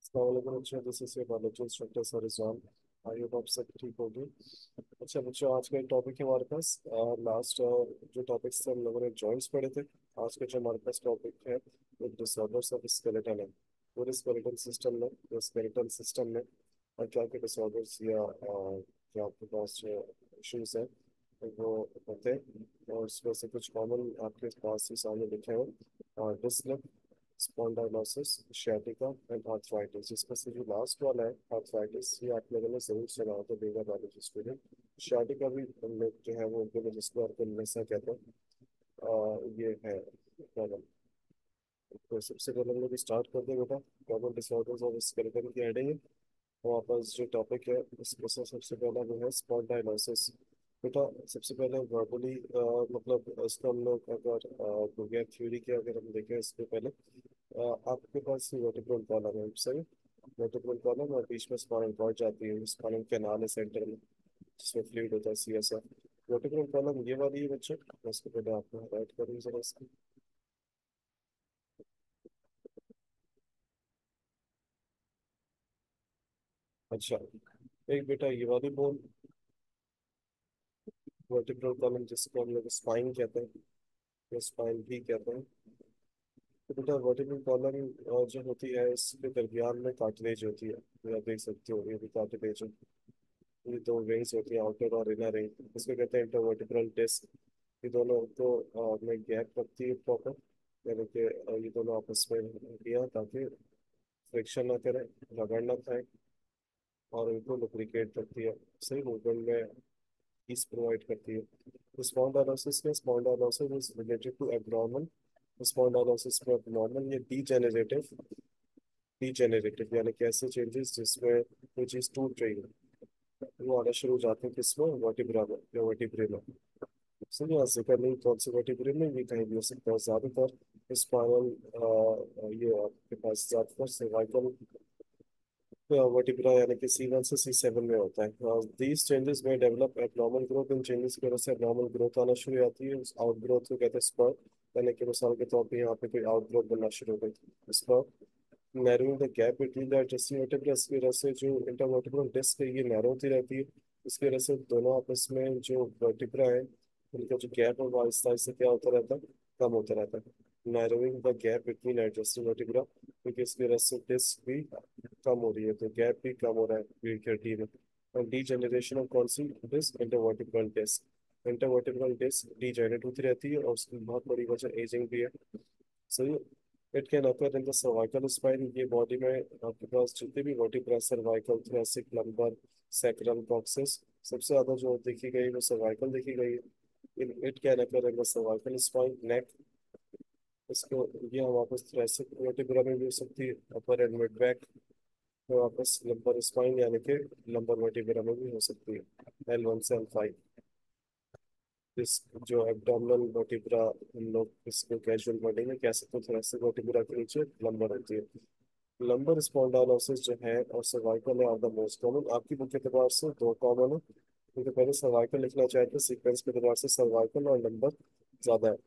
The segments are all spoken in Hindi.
अस्सलाम बच्चों, this is your biology instructor sir Rizwan. I hope आप सब ठीक होगी। अच्छा बच्चों, आज का एक टॉपिक है हमारे पास। लास्ट जो टॉपिक्स थे हम लोगों ने जॉइंट्स पढ़े थे। आज का जो हमारे पास टॉपिक है वो डिसऑर्डर्स ऑफ स्केलेटन है। पूरे स्केलेटन सिस्टम में और क्या क्या डिसऑर्डर्स या जो आपके पास जो इश्यूज हैं वो होते हैं, और इसमें से कुछ कॉमन आपके पास ही सामने लिखे हैं। Disc spondylosis, sciatica and arthritis. जिसमें से जो लास्ट वाला है आर्थराइटिस, ये आप लोगों ने जरूर सुना होगा बेगा बायोलॉजी स्टूडेंट। sciatica भी हम लोग जो है वो उनके लिए जिसको अर्कनमेसा कहते हैं। ये है क्या नाम। तो सबसे पहले हम लोग स्टार्ट करते हैं बेटा। कॉमन डिसऑर्डर्स ऑफ स्केलेटन की हेडिंग है। हमारे पास जो टॉपिक है इसमें से सबसे पहला वो है स्पॉन्डाइलोसिस। बेटा सबसे पहले वर्बली मतलब इसका हम लोग अगर बुगिया थ्योरी के अगर हम देखें इसके पहले आपके पास वर्टिब्रल कॉलम है, सही। वर्टिब्रल कॉलम और बीच में स्पाइनल कॉर्ड जाती है, स्पाइनल कैनाल है सेंटर में जिसमें फ्लूइड होता है सीएसएफ। वर्टिब्रल कॉलम ये वाली है बच्चे। मैं इसको पहले आपको हाईलाइट करूँ जरा इसको। अच्छा, एक बेटा ये वाली बोन वर्टिब्रल कॉलम जिसको हम लोग स्पाइन कहते हैं या स्पाइन भी कहते हैं। तो बेटा वर्टिब्रल कॉलम जो होती है इसके दरमियान में कार्टिलेज होती है। ये आप देख सकते हो, ये भी कार्टिलेज है। ये दो रिंग्स होती है, आउटर और इनर रिंग, इसको कहते हैं इंटरवर्टिब्रल डिस्क। ये दोनों तो में गैप रखती है प्रॉपर, यानी कि ये दोनों आपस में दिया ताकि फ्रिक्शन ना करें, रगड़ ना खाए, और इनको लुब्रिकेट करती है, सही मूवमेंट में ईज प्रोवाइड करती है। स्पॉन्डालोसिस में स्पॉन्डालोसिस इज रिलेटेड टू एब्नॉर्मल स्पॉन्डालोसिस में एब्नॉर्मल ये डीजेनरेटिव यानी कि ऐसे चेंजेस जिसमें कोई चीज़ टूट रही है, वो आना शुरू हो जाते हैं किसमें, वर्टिब्रा में या वर्टिब्रे में। सही, यहाँ जिक्र नहीं कौन से वर्टिब्रे में, ये कहीं भी हो सकता है। ज़्यादातर स्पाइनल ये आपके पास ज़्यादातर सर्वाइकल वर्टिब्रा यानी कि C1 से C7 में होता है। दीज चेंजेस में डेवलप एबनॉर्मल ग्रोथ। इन चेंजेस की वजह से एबनॉर्मल ग्रोथ आना शुरू हो जाती है। उस आउट ग्रोथ को कहते हैं स्पर, यानी कि मिसाल के तौर पे यहाँ पे कोई आउट ग्रोथ बनना शुरू हो गई spur. Narrowing the gap between the adjusting vertebra, इसकी वजह से जो इंटरवर्टिब्रल डिस्क है ये नैरो होती रहती है। इसकी वजह से दोनों आपस में जो वर्टिब्रा है उनका जो गैप है वो आहिस्ता आहिस्ता क्या होता रहता है, कम होता रहता है। Narrowing the gap between adjusting vertebra, क्योंकि इसकी वजह से डिस्क भी कम हो रही है तो गैप भी कम हो रहा है रीढ़ की हड्डी में। और डीजेनरेशन ऑफ कौन सी disc, intervertebral disc. Intervertebral disc degenerate होती रहती है और उसकी बहुत बड़ी वजह एजिंग भी है, सही। It can occur in the cervical spine, ये बॉडी में आपके पास जितने भी vertebra cervical thoracic lumbar sacral coccyx सबसे ज्यादा जो देखी गई वो सर्वाइकल देखी गई है। It can occur in the cervical spine neck, इसको ये हम वापस थोरेसिक वर्टिब्रा में भी हो सकती है। अपर एंड मिड बैक में वापस लंबर स्पाइन यानी कि लंबर वर्टिब्रा में भी हो सकती है। L1 से L5 इस जो एब्डोमिनल वर्टिब्रा हम लोग इसको कैजुअल वर्डिंग में कह सकते हैं, थोरेसिक वर्टिब्रा के नीचे लंबर होती है। लंबर स्पॉन्डालोसिस जो है और सर्वाइकल है आर द मोस्ट कॉमन। आपकी बुक के एतबार से दो कॉमन है, क्योंकि पहले सर्वाइकल लिखना चाहे तो सीक्वेंस के एतबार से सर्वाइकल और लंबर ज्यादा है,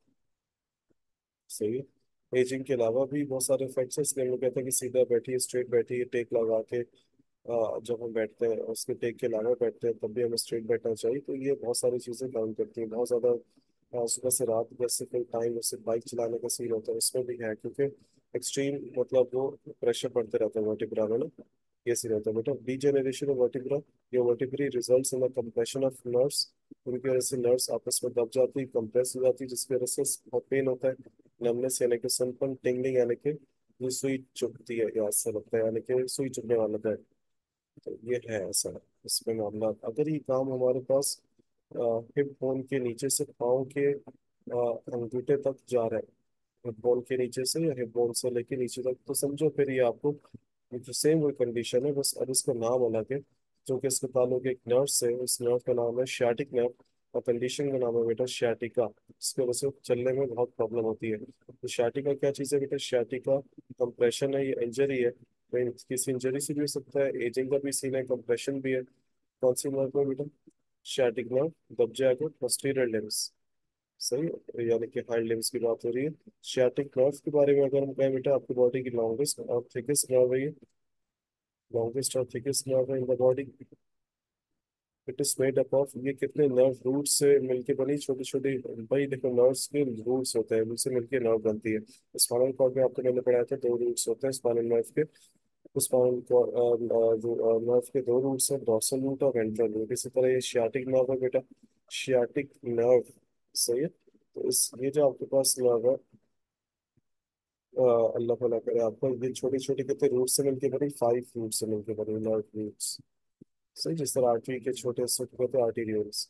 सही है। एजिंग के अलावा भी बहुत सारे इफेक्ट्स हैं, इसलिए हम लोग कहते हैं कि सीधा बैठिए, स्ट्रेट बैठिए, टेक लगा के जब हम बैठते हैं उसके टेक के अलावा बैठते हैं तब भी हमें स्ट्रेट बैठना चाहिए। तो ये बहुत सारी चीज़ें काम करती हैं बहुत ज़्यादा। सुबह से रात जैसे कोई टाइम जैसे बाइक चलाने का सीन होता है उसमें भी है, क्योंकि एक्सट्रीम मतलब वो प्रेशर पड़ते रहता है वर्टिब्रा में ना, ये सीन होता है बेटा। डीजेनरेशन ऑफ वर्टिब्रा, ये vertebrae results in the compression of nerves. उनकी वजह से नर्व्स आपस में दब जाती है, कंप्रेस हो जाती है, जिसकी वजह से बहुत पेन होता है। नमनेस यानी कि सनपन, टिंगलिंग यानी कि ये सुई चुभती है या ऐसा लगता है यानी कि सुई चुभने वाला है। तो ये है ऐसा इसमें मामला। अगर ये काम हमारे पास हिप बोन के नीचे से पाँव के अंगूठे तक जा रहा है, हिप बोन के नीचे से या हिप बोन से लेके नीचे तक, तो समझो फिर ये आपको जो सेम वही कंडीशन है, बस अब इसका नाम अलग है। जो कि इसके ताल्लुक एक नर्व से, उस नर्व का नाम है शैटिक नर्व, और कंडीशन का नाम है बेटा शैटिका। इसकी वजह से चलने में बहुत प्रॉब्लम होती है। तो शैटिका क्या चीज़ है बेटा, शैटिका कंप्रेशन है, ये इंजरी है। तो किसी इंजरी से भी हो सकता है, एजिंग का भी सीन है, कंप्रेशन भी है। कौन सी नर्व में बेटा, शैटिक नर्व दब जाएगा पोस्टीरियर लिम्स, सही है? यानी कि हाइंड लिम्स की बात हो रही है। शियाटिक नर्व के बारे में अगर हम कहें बेटा, आपकी बॉडी की लॉन्गेस्ट और थिकेस्ट नर्व है ये। लॉन्गेस्ट और थिकेस्ट नर्व है in the body. It is made up of, ये कितने नर्व रूट से मिलके बनी छोटी छोटी, भाई देखो नर्व्स के रूट्स होते हैं, उनसे मिलके नर्व बनती है। स्पाइनल कॉर्ड में आपको मैंने पढ़ाया था दो रूट्स होते हैं स्पाइनल नर्व के। स्पाइनल नर्व के दो रूट्स हैं, डॉर्सल रूट और वेंट्रल रूट। इसी तरह ये शियाटिक नर्व है बेटा, शियाटिक नर्व, सही है। तो इस ये जो आपके पास नर्व है, अल्लाह भला करे आपको, ये छोटी छोटी कितने रूट से मिलके बनी, 5 रूट से मिलके बनी नर्व रूट्स। सही, जिस तरह आर्टरी के छोटे से कहते हैं आर्टीरियल्स।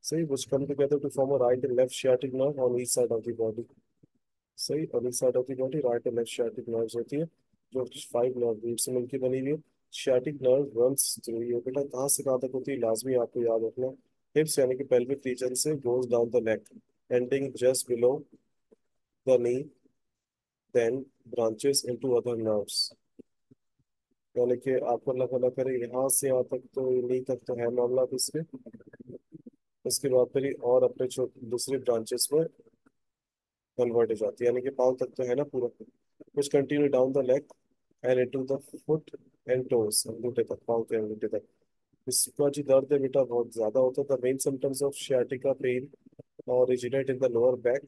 सही, which come together to form a right and left sciatic nerve on each side of the body। सही, on each side of the body right and left sciatic nerves होती है, जो 5 नर्व रूट से मिलकर बनी हुई है। sciatic nerve runs through, ये बेटा कहाँ से कहाँ तक होती है लाजमी आपको याद रखना। हिप्स यानी कि pelvic region से goes down the neck, ending just below the knee, then branches into other nerves। यानी कि आपको अल्लाह भला करे यहाँ से यहाँ तक तो नी तक तो है मामला इसके, उसके बाद फिर ये और अपने दूसरे ब्रांचेस में कन्वर्ट हो जाती है, यानी कि पाँव तक तो है ना पूरा। कुछ continue down the leg and into the foot and toes, अंगूठे तक, पाँव के अंगूठे तक। इसका जो दर्द है बेटा बहुत ज्यादा होता है। The main symptoms of sciatica pain originate in the lower back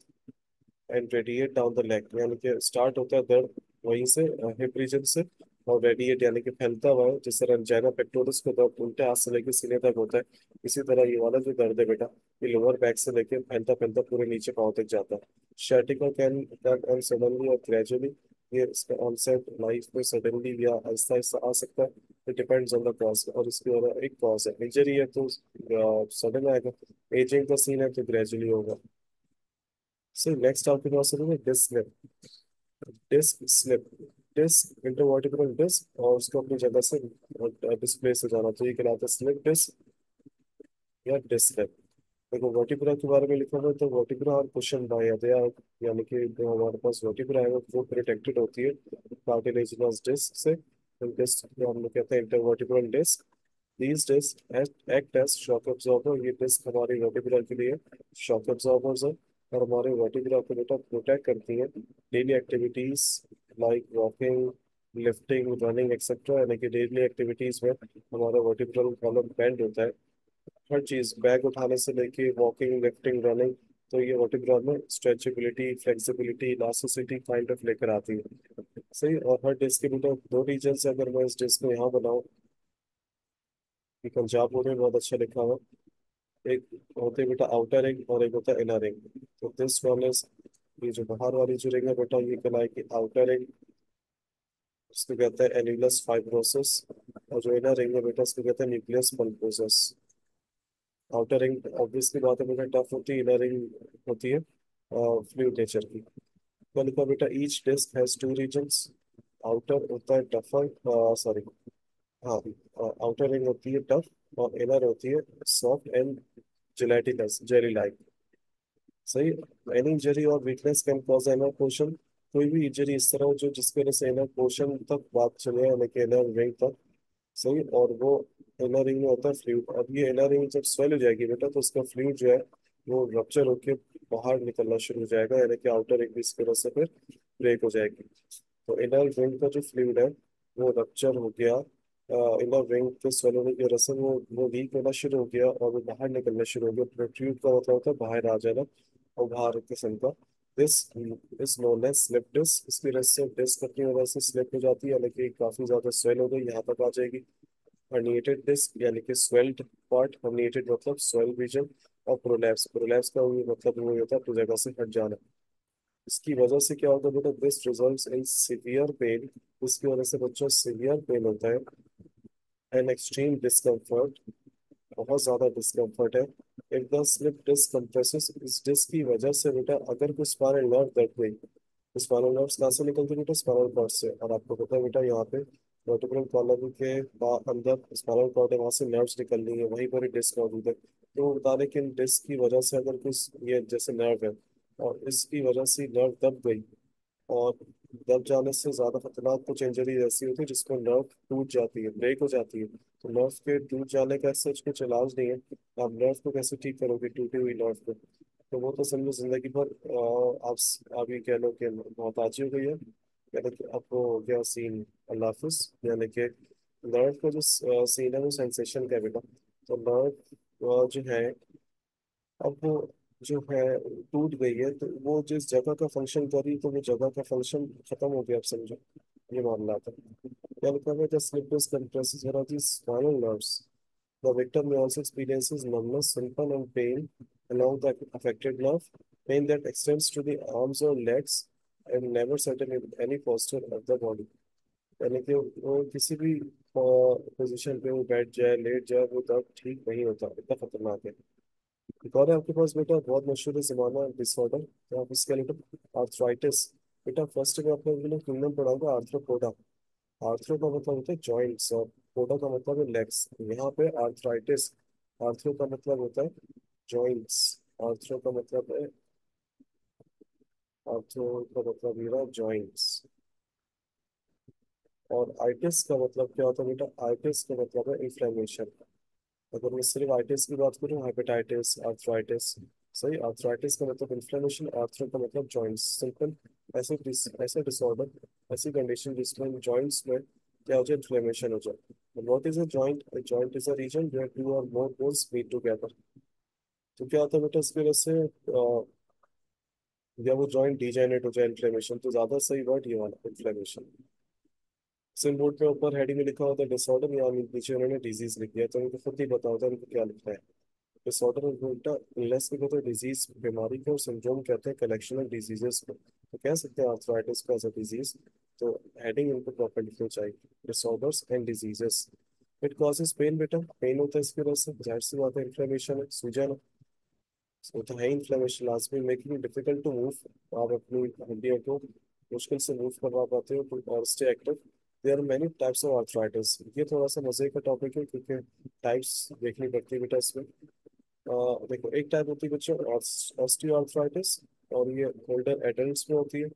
and radiate down the leg, यानी कि स्टार्ट होता है दर्द वहीं से, हिप रीजन से, और रेडिएट यानी कि फैलता हुआ है। जिस तरह एंजाइना पेक्टोरिस को दर्द उल्टे हाथ से लेकर सीने तक होता है, इसी तरह ये वाला जो दर्द है बेटा, ये लोअर बैक से लेकर फैलता फैलता पूरे नीचे पाँव तक जाता है। sciatica कैन कम सडनली और ग्रेजुअली, ये इसका ऑनसेट लाइफ में सडनली या आहिस्ता आहिस्ता आ सकता है। It depends on the cause, और इसकी वजह एक कॉज है, इंजरी है तो सडन आएगा, एजिंग का सीन है तो ग्रेजुअली होगा। सो नेक्स्ट आपके पास है disc, disc slip, disc intervertebral disc और उसको अपनी जगह से डिस्प्ले से जाना, तो ये कहलाता है स्लिप डिस्क या डिस्क स्लिप। देखो वर्टिब्रा के बारे में लिखा हुआ है, तो वर्टिब्रा और कुशन बाह्यतया, यानी कि जो हमारे पास वर्टिब्रा है वो प्रोटेक्टेड होती है कार्टिलेजिनस डिस्क से। डिस्क को हम लोग कहते हैं intervertebral disc. These disc act as shock absorber, ये डिस्क हमारी वर्टिब्रा के लिए शॉक एब्जॉर्बर्स है, और हमारे वर्टिब्रा को बेटा प्रोटेक्ट करती है daily activities like walking, lifting, running etcetera, यानी कि डेली एक्टिविटीज में हमारा वर्टिब्रल कॉलम बेंड होता है। हर चीज बैग उठाने से लेके वॉकिंग, लिफ्टिंग, रनिंग, तो ये वर्टिब्रा में stretchability, flexibility, elasticity kind of लेकर आती है। सही, और हर डिस्क के बेटा दो रीजन से, अगर मैं इस डिस्क को यहाँ बनाऊँ, कि पंजाब बोर्ड में बहुत अच्छा लिखा हुआ, एक होते हैं बेटा आउटर रिंग और एक होता है इनर रिंग। तो दिस वन इज, ये जो बाहर वाली जो रिंग है बेटा ये कहलाएगी आउटर रिंग, इसको कहते हैं एन्युलस फाइब्रोसिस। और जो इनर रिंग है बेटा इसको कहते हैं nucleus pulposus. Outer ring obviously बात है बेटा टफ होती है, इनर रिंग होती है फ्लूइड नेचर की। तो लिखा बेटा each disc has 2 regions, outer होता है टफर, सॉरी, हाँ, आउटर रिंग होती है टफ और इनर होती है soft and gelatinous, jelly like. सही, एनी इंजरी और weakness can cause inner portion, कोई भी इंजरी इस तरह हो जो जिसकी वजह से इनर पोर्शन तक बात चले, यानी कि इनर रिंग तक। सही, और वो इनर रिंग में होता है फ्लूइड। अब ये इनर रिंग जब स्वेल हो जाएगी बेटा तो उसका फ्लूइड जो है वो रप्चर होके बाहर निकलना शुरू हो जाएगा, यानी कि आउटर रिंग भी इसकी वजह से फिर ब्रेक हो जाएगी। तो इनर रिंग का जो फ्लूइड है वो रप्चर हो गया, इनर रिंग के स्वेल होने की वजह से वो वीक होना शुरू हो गया और वो बाहर निकलना शुरू हो गया। प्रोट्रूड का मतलब होता है बाहर आ जाना, और बाहर किस्म का। This is known as slip disc, इसकी वजह से डिस्क अपनी वजह से स्लिप हो जाती है, यानी कि काफी ज्यादा स्वेल हो गई, यहाँ तक आ जाएगी। herniated डिस्क यानी कि स्वेल्ड पार्ट, herniated मतलब स्वेल रीजन, और प्रोलैप्स, प्रोलैप्स का ये मतलब वो होता है अपनी जगह से हट जाना। इसकी वजह से क्या होता है बेटा, this results in severe pain, इसकी वजह से बच्चों सीवियर पेन होता है, एंड एक्सट्रीम डिस्कम्फर्ट, बहुत ज्यादा डिस्कम्फर्ट है। If the slip disc compresses, इस डिस्क की वजह से बेटा अगर कोई स्पाइनल नर्व दर्द हुई, तो स्पाइनल नर्व्स कहाँ से निकलते हैं बेटा, स्पाइनल कॉर्ड से। और आपको पता है बेटा यहाँ पे वर्टिब्रल कॉलम के अंदर स्पाइनल कॉर्ड है, वहाँ से नर्व्स निकल रही है, वहीं पर डिस्क मौजूद है। तो वो बता दें कि इन डिस्क की वजह से अगर कुछ ये जैसे नर्व है और इसकी वजह से नर्व दब गई, और दब जाने से ज्यादा खतरनाक कुछ इंजरी ऐसी होती है जिसको नर्व टूट जाती है, ब्रेक हो जाती है। तो नर्व के टूट जाने का सच कुछ इलाज नहीं है। आप नर्व को कैसे ठीक करोगे टूटी हुई नर्व को, तो वो तो समझो जिंदगी भर आप ये कह लो कि मोहताजी हो गई है, यानी कि आपको हो गया सीन, अल्लाह हाफिज, यानी कि नर्व का जो सीन है वो सेंसेशन का है बेटा। तो नर्व जो है, अब वो जो है टूट गई है, तो वो जिस जगह का फंक्शन कर रही तो वो जगह का फंक्शन खत्म हो गया, आप समझो। ये मामला था। क्या लिखा हुआ है? The slip disc compresses one of the spinal nerves. The victim may also experiences numbness, symptom, and pain along the affected nerve, pain that extends to the arms or legs and never settle in any posture of the body. यानी कि वो किसी भी पोजीशन पे वो बैठ जाए, लेट जाए, वो दर्द ठीक नहीं होता, इतना खतरनाक है। एक और है आपके पास बेटा, बहुत मशहूर है ज़माना डिसऑर्डर, तो आप इसके लिए आर्थराइटिस। बेटा फर्स्ट में आपने किंगडम पढ़ा होगा आर्थ्रोपोडा। आर्थ्रो का मतलब होता है जॉइंट्स और पोडा का मतलब है लेग्स। यहाँ पे आर्थराइटिस, आर्थ्रो का मतलब होता है जॉइंट्स, आर्थ्रो का मतलब है, आर्थ्रो का मतलब ये रहा जॉइंट्स। और आइटिस का मतलब क्या होता है बेटा? आइटिस का मतलब है इन्फ्लेमेशन। अगर मैं सिर्फ आइटिस की बात करूँ, हेपेटाइटिस, आर्थराइटिस, सही। आर्थराइटिस का मतलब इन्फ्लेमेशन, आर्थरो का मतलब जॉइंट्स, सिंपल। ऐसे डिसऑर्डर, ऐसी कंडीशन जिसमें जॉइंट्स में क्या हो जाए? इन्फ्लेमेशन हो जाए। What is a joint? A joint is a region where two or more bones meet together. तो क्या होता है बेटा इसकी वजह से? या वो जॉइंट डिजेनरेट हो जाए, इन्फ्लेमेशन, तो ज्यादा सही वर्ड ये वाला, इन्फ्लेमेशन। सिम बोर्ड पे ऊपर हेडिंग में लिखा होता है डिसऑर्डर, या नीचे उन्होंने डिजीज लिख दिया, तो उनको खुद ही पता होता है उनको क्या लिखना है। डिसऑर्डर उल्टा इलनेस को कहते हैं डिजीज, बीमारी को। सिंड्रोम कहते हैं कलेक्शन ऑफ डिजीजेस को। तो कह सकते हैं आर्थराइटिस को एज अ डिजीज। तो हेडिंग इनको प्रॉपर लिखनी चाहिए, disorders and diseases. It causes pain बेटा, पेन होता है इसकी वजह से, जाहिर सी बात है, इन्फ्लेमेशन है, सूजन। वो तो है इन्फ्लेमेशन, लास्ट में making it difficult to move. आप अपनी हड्डियों को मुश्किल से मूव करवा पाते हो और stay active. There are many types of arthritis. ये थोड़ा सा मजे का टॉपिक है क्योंकि टाइप्स देखनी पड़ती है बेटा इसमें। देखो, एक टाइप होती है बच्चों ऑस्टियोआर्थराइटिस, और ये ओल्डर एडल्ट्स में होती है।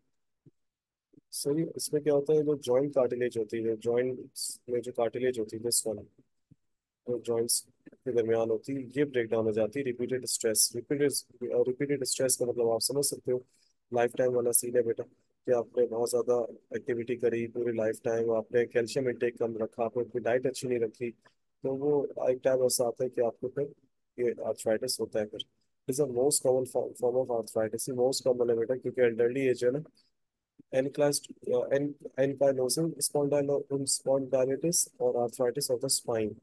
सही। इसमें क्या होता है, जो जॉइंट कार्टिलेज होती है, जॉइंट्स में जो कार्टिलेज होती है, दिस वन, जो जॉइंट्स के दरमियान होती है, ये ब्रेक डाउन हो जाती है। रिपीटेड स्ट्रेस, रिपीटेड स्ट्रेस का मतलब आप समझ सकते हो, लाइफ टाइम वाला सीन है बेटा, कि आपने बहुत ज़्यादा एक्टिविटी करी पूरी लाइफ टाइम, आपने कैल्शियम इंटेक कम रखा, आपने अपनी डाइट अच्छी नहीं रखी, तो वो एक टाइम ऐसा आता है कि आपको फिर ये आर्थराइटिस होता है फिर। Is a most common form of arthritis, most common है बेटा, क्योंकि एल्डरली एज है ना। एनक्लास्ट एन एनकाइलोसिंग स्पॉन्डाइलिटिस और आर्थराइटिस ऑफ द स्पाइन,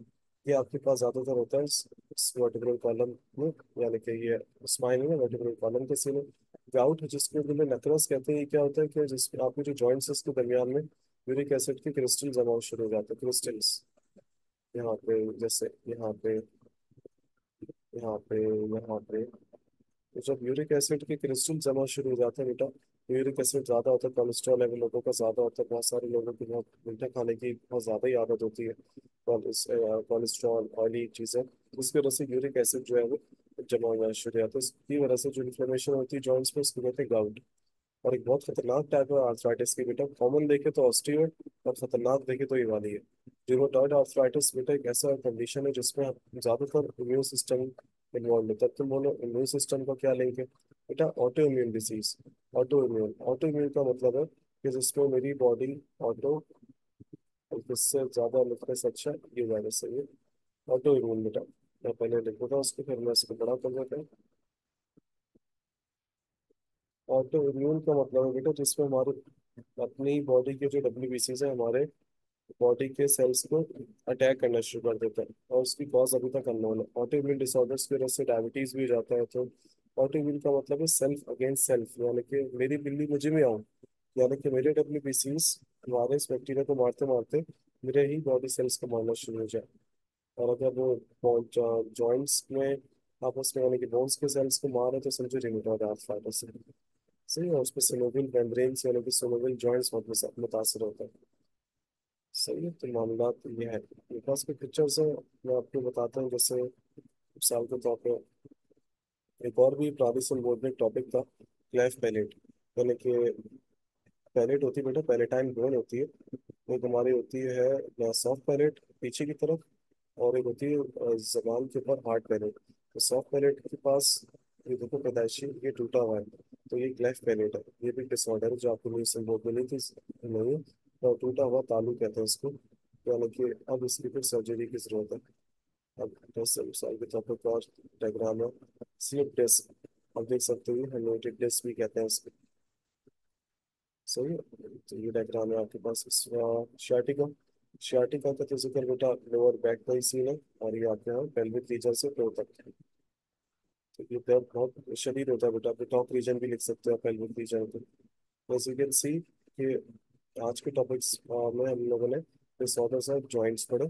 ये आपके पास ज्यादातर होता है इस वर्टिब्रल कॉलम में, यानी कि ये स्पाइन में वर्टिब्रल कॉलम के सीने। गाउट, जिसको में नकरस कहते हैं, ये क्या होता है कि जिसमें आपके जो जॉइंट्स के दरमियान में यूरिक एसिड के क्रिस्टल जमा होना शुरू हो जाते हैं, क्रिस्टल्स। यहाँ पे, जैसे यहाँ पे, यहाँ पे, यहाँ पे, तो जब यूरिक एसिड के क्रिस्टल जमा शुरू हो जाते हैं बेटा, यूरिक एसिड ज्यादा होता है, कोलेस्ट्रॉल लेवल लोगों का ज्यादा होता है, बहुत सारे लोगों की बहुत मीठा खाने की बहुत ज्यादा ही आदत होती है, कोलेस्ट्रॉल, ऑयली चीजें, उसकी वजह से यूरिक एसिड जो है वो जमा होना शुरू हो जाता है। इसकी वजह से जो इन्फ्लेमेशन होती है जॉइंट्स में, उसको कहते हैं गाउट। और एक बहुत खतरनाक टाइप है आर्थराइटिस की बेटा, कॉमन देखे तो ऑस्टियो, और खतरनाक देखे तो ये वाली है रूमेटॉइड आर्थराइटिस। बेटा एक ऐसा कंडीशन है जिसमें ज्यादातर इम्यून सिस्टम इन्वॉल्व होता है। तुम बोलो इम्यून सिस्टम का क्या लिंक है बेटा? Auto immune disease. Auto immune का मतलब है कि जिसमें मेरी बॉडी ऑटो, इससे ज्यादा लिखने से अच्छा ये वायरस है, ये ऑटो इम्यून बेटा। मैं पहले लिख देता हूँ उसको, फिर मैं इसको बड़ा कर देता हूँ। ऑटो इम्यून का मतलब है बेटा जिसमें हमारे अपनी बॉडी के जो डब्ल्यूबीसीज है, हमारे बॉडी के सेल्स को अटैक करना शुरू कर देता है, और उसकी कॉज अभी तक अननोन है। ऑटो इम्यून डिसऑर्डर्स की वजह से डायबिटीज भी हो जाता है। तो ऑटो इम्यून का मतलब है सेल्फ अगेंस्ट सेल्फ, यानी कि मेरी बिल्ली मुझे में आऊँ, यानी कि मेरे डब्ल्यूबीसीज हमारे इस बैक्टीरिया को मारते मारते मेरे ही बॉडी सेल्स को मारना शुरू हो जाए। और अगर वो जॉइंट्स में आपस में, यानी कि बोन्स के सेल्स को मारे, तो समझो रिमेटॉइड आर्थराइटिस है। सही है। उस पर सिनोवियल मेम्ब्रेन से, यानी कि सिनोवियल जॉइंट्स बहुत मुतासर होता है। सही है। तो मामला तो ये है। मेरे पास कुछ पिक्चर्स है, मैं आपको बताता हूँ। जैसे मिसाल के तौर पे, एक और भी प्राविसन बोर्ड में टॉपिक था, क्लेफ पैलेट, यानी कि पैलेट होती है बेटा, पैलेटाइन बोन होती है। एक हमारी होती है सॉफ्ट पैलेट पीछे की तरफ, और एक होती है जबान के ऊपर हार्ड पैलेट। तो सॉफ्ट पैलेट के पास ये देखो पैदाइशी ये टूटा हुआ है, तो ये क्लेफ पैलेट है। ये भी डिसऑर्डर है जो आपको नहीं बोर्ड में नहीं थी, नहीं, तो टूटा हुआ तालु कहते हैं इसको। यानी कि अब इसकी फिर सर्जरी की जरूरत है। अब 10 साल के टॉपिक और डायग्राम है। स्लिप डिस्क, अब देख सकते हो हेलमेटेड डिस्क भी कहते हैं इसको। सही है। तो ये डायग्राम है आपके पास। शार्टिका, शार्टिका का तो जिक्र बेटा लोअर बैक का ही सीन है, और ये आपके यहाँ पेल्विक रीजन से फ्लो तक। तो ये दर्द बहुत शदीद होता है बेटा, आप टॉप रीजन भी लिख सकते हो पेल्विक रीजन को। बस यू कैन सी कि आज के टॉपिक्स में हम लोगों ने डिसऑर्डर्स ऑफ जॉइंट्स पढ़े।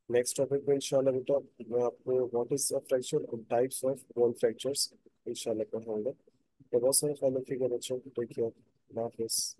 नेक्स्ट टॉपिक में इंशाल्लाह बेटा मैं आपको व्हाट इज फ्रैक्चर और टाइप्स ऑफ बोन फ्रैक्चर्स इंशाल्लाह पढ़ाऊंगा। तो बहुत सारे ख्याल रखिएगा बच्चों, टेक केयर, अल्लाह हाफिज़।